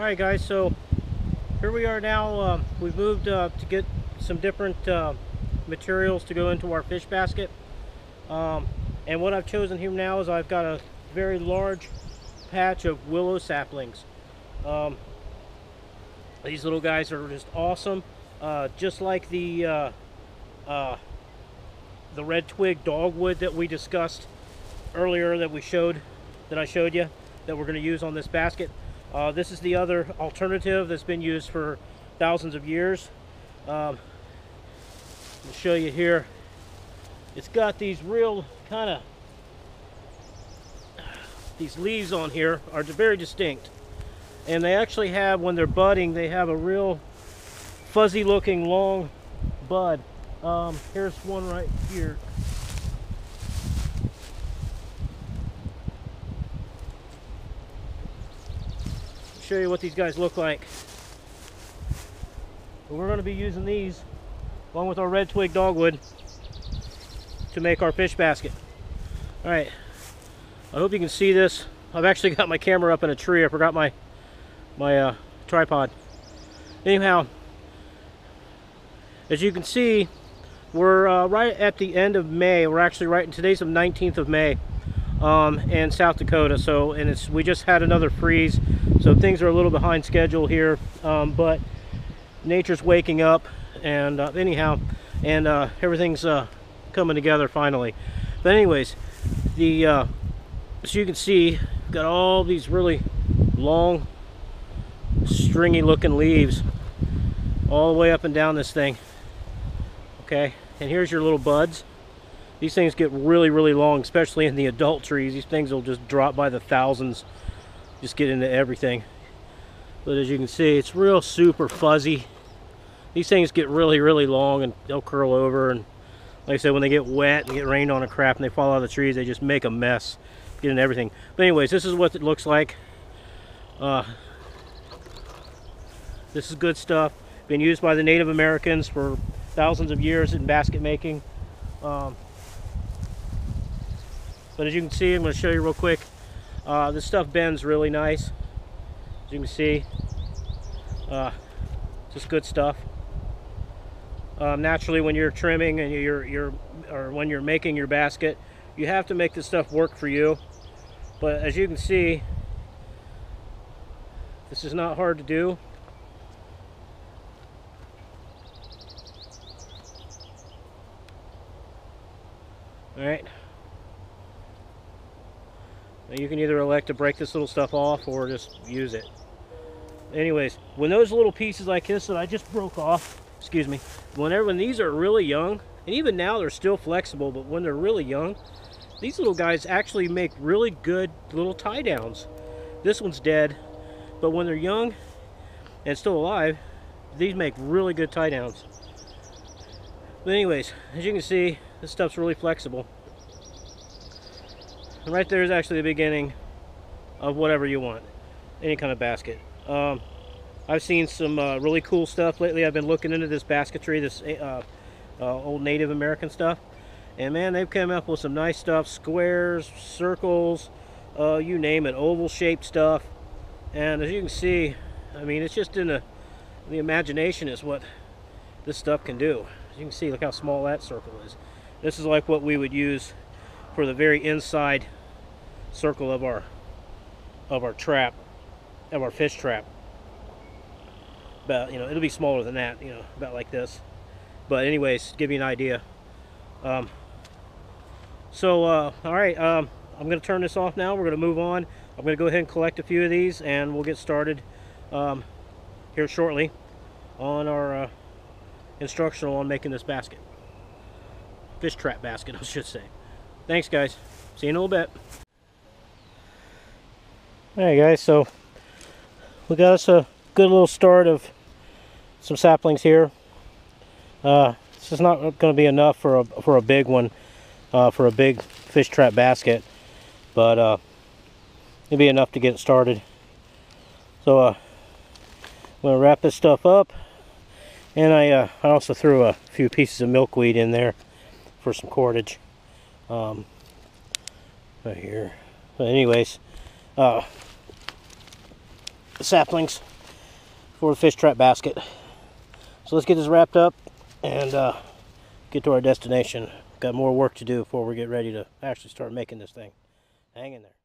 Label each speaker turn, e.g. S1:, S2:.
S1: Alright guys, so here we are now. We've moved to get some different materials to go into our fish basket. And what I've chosen here now is I've got a very large patch of willow saplings. These little guys are just awesome. Just like the red twig dogwood that we discussed earlier, that I showed you that we're going to use on this basket. This is the other alternative that's been used for thousands of years. I'll show you here. It's got these real these leaves on here are very distinct, and they actually have, when they're budding, they have a real fuzzy looking long bud. Here's one right here. Show you what these guys look like. We're going to be using these along with our red twig dogwood to make our fish basket. All right, I hope you can see this. I've actually got my camera up in a tree. I forgot my tripod. Anyhow, as you can see, we're right at the end of May. We're actually today's the 19th of May in South Dakota. So, and we just had another freeze, so things are a little behind schedule here. But nature's waking up, and everything's coming together finally. But anyways, as you can see, got all these really long, stringy looking leaves all the way up and down this thing. Okay, and here's your little buds. These things get really, really long, especially in the adult trees. These things will just drop by the thousands, just get into everything. But as you can see, it's real super fuzzy. These things get really, really long, and they'll curl over, and like I said, when they get wet and get rained on and crap and they fall out of the trees, they just make a mess, get into everything. But anyways, this is what it looks like. This is good stuff. Been used by the Native Americans for thousands of years in basket making. But as you can see, I'm going to show you real quick. This stuff bends really nice. As you can see, just good stuff. Naturally, when you're trimming and or when you're making your basket, you have to make this stuff work for you. But as you can see, this is not hard to do. All right. Now you can either elect to break this little stuff off or just use it. Anyways, when those little pieces like this that I just broke off, excuse me, when these are really young, and even now they're still flexible, but when they're really young, these little guys actually make really good little tie downs. This one's dead, but when they're young and still alive, these make really good tie downs. But anyways, as you can see, this stuff's really flexible. And right there is actually the beginning of whatever you want, any kind of basket. I've seen some really cool stuff lately. I've been looking into this basketry, this old Native American stuff, and man, they've come up with some nice stuff. Squares, circles, you name it, oval shaped stuff. And as you can see, I mean, it's just in the imagination is what this stuff can do. As you can see, look how small that circle is. This is like what we would use for the very inside circle of our trap, of our fish trap. About, it'll be smaller than that, about like this. But anyways, to give you an idea. All right, I'm going to turn this off now. We're going to move on. I'm going to go ahead and collect a few of these, and we'll get started here shortly on our instructional on making this basket. Fish trap basket, I should say. Thanks, guys. See you in a little bit. Alright, guys, so we got us a good little start of some saplings here. This is not going to be enough for a big one, for a big fish trap basket, but it'll be enough to get it started. So I'm going to wrap this stuff up, and I also threw a few pieces of milkweed in there for some cordage right here. But anyways, the saplings for the fish trap basket. So let's get this wrapped up and get to our destination. Got more work to do before we get ready to actually start making this thing. Hang in there.